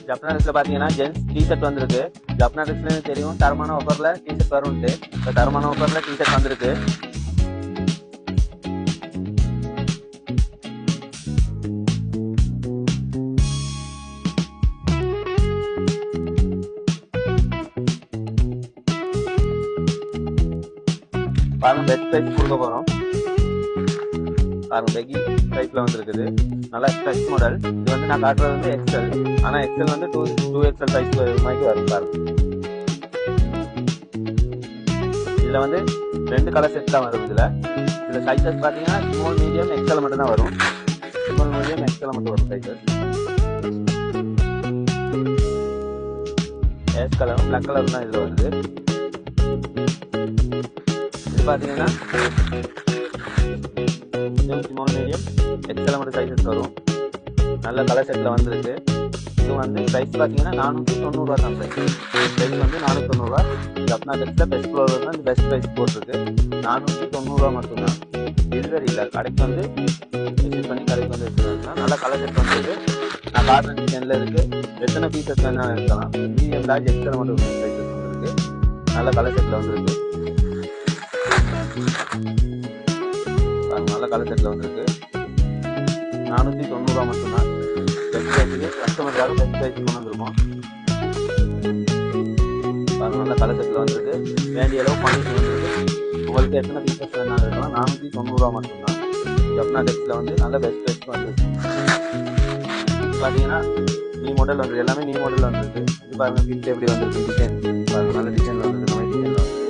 ஜப்னா ட்ரெஸ்ல பாத்தீங்கன்னா gents T shirt வந்திருக்கு. ஜப்னா ட்ரெஸ்ல தெரியும் தரமான ஆஃபர்ல டிஷர்ட் வரும்ட்டு. இந்த தரமான ஆஃபர்ல டிஷர்ட் வந்திருக்கு. பாருங்க பெஸ்ட் பிரைஸ் கொடுக்க போறோம். பாருங்க பெகி டைப்ல வந்திருக்குது. நல்லா ஸ்ட்ரெச் மாடல். இது வந்து நான் காட்டுறது வந்து எக்ஸ்எல். ஆனா எக்ஸ்எல் வந்து 2XL சைஸ் மாதிரி வரும். பாருங்க இதுல வந்து 2 கலர் செட் தான் வரும். இதுல சைஸஸ் பாத்தீங்கன்னா ஸ்மால் மீடியம் எக்ஸ்எல் மட்டும் தான் வரும். ஸ்மால் மீடியம் எக்ஸ்எல் மட்டும் வரும் sizes. Yes colour black colour தான் இதுல வருது. இது பாத்தீங்கன்னா ஸ்மால் மீடியம் எக்ஸ்எல் மட்டும் சைஸஸ் வரும். நல்ல கலர் செட்ல வந்திருக்கு. இது வந்து பிரைஸ் பாத்தீங்கன்னா 490 ரூபா தான். பிரைஸ் வந்து 490 ரூபா. ஜப்னா ட்ரெஸ்ல பெஸ்ட் ஃப்ளோர் தான் பெஸ்ட் பிரைஸ் போட்டிருக்கு. 490 ரூபா மட்டும்தான். டெலிவரி இல்லை. கடைக்கு வந்து விசிட் பண்ணி கடைக்கு வந்து எடுத்துக்கலாம். நல்ல கலர் செட் வந்திருக்கு. நான் கார்டன் டிசைன்ல இருக்கு. எத்தனை பீசஸ் வேணாலும் எடுக்கலாம். மீடியம் லார்ஜ் எக்ஸ்எல் மட்டும் சைஸஸ் வந்திருக்கு. நல்ல கலர் செட்ல வந்திருக்கு. நல்ல கலர் செட்ல வந்திருக்கு. 490 ரூபா மட்டும்தான். பெஸ்ட் பிரைஸ்க்கு கஸ்டமருக்காக பெஸ்ட் பிரைஸ் கொண்டு வந்திருக்கோம். நல்ல கலர் செட்ல வந்திருக்கு. வேண்டிய அளவு குவான்டிட்டி வந்திருக்கு. உங்களுக்கு எத்தனை பீசஸ் வேணாலும் இருக்கலாம். 490 ரூபா மட்டும்தான். ஜப்னா ட்ரெஸ்ல வந்து நல்ல பெஸ்ட் பிரைஸ்க்கு வந்திருக்கு. பாத்தீங்கன்னா நியூ மாடல் வந்திருக்கு. எல்லாமே நியூ மாடல் வந்திருக்கு. இது பாருங்க பிட் எப்படி வந்திருக்கு. டிசைன் பாருங்க நல்ல டிசைன் வந்திருக்கு. நம்ம டிசைன் வந்திருக்கு.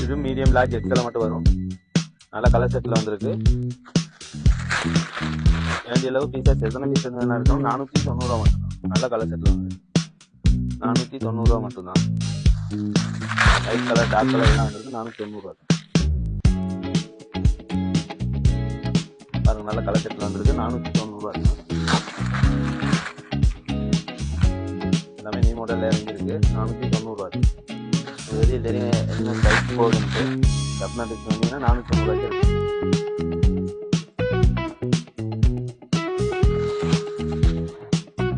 இது மீடியம் லார்ஜ் எக்ஸ்எல் மட்டும் வரும். நல்ல கலர் செட்ல வந்திருக்கு. வேண்டிய அளவு பீசஸ் எத்தனை பீசஸ் வேணா இருக்கும். 490 ரூபா மட்டும். நல்ல கலர் செட்ல வந்து 490 ரூபா மட்டும்தான். லைட் கலர் டார்க் கலர் எல்லாம் வந்துருக்கு. 490 ரூபா. பாருங்க நல்ல கலர் செட்ல வந்திருக்கு. 490 ரூபா. எல்லாமே நியூ மாடல் இறங்கிருக்கு. 490 ரூபா. வெளியே தெரியும் என்ன சைஸ் போகுதுன்ட்டு. ஜப்னா ட்ரெஸ் வந்தீங்கன்னா 490 ரூபாய்க்கு இருக்கு.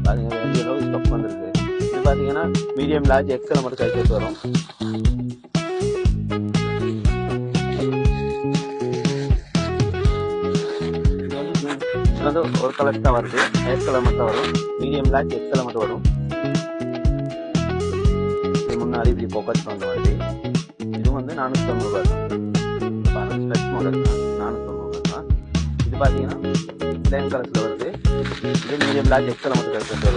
பாருங்க வேண்டிய அளவு ஸ்டாக் வந்திருக்கு. இது பாத்தீங்கன்னா மீடியம் லார்ஜ் எக்ஸ்எல் மட்டும் சைஸஸ் வரும். இது வந்து ஒரு கலர் தான் வருது. ஹேர் கலர் மட்டும் வரும். மீடியம் லார்ஜ் எக்ஸ்எல் மட்டும் வரும். இது முன்னாடி இப்படி போக்கஸ் வந்த மாதிரி. இது வந்து 490 ரூபாய் தான். பாருங்க ஸ்ட்ரெச் மாடல் தான். 490 ரூபாய் தான். இது பாத்தீங்கன்னா பிளேன் கலர்ஸ்ல வருது. இது மீடியம் லார்ஜ் எக்ஸ்எல் மட்டும் சைஸஸ் வரும்.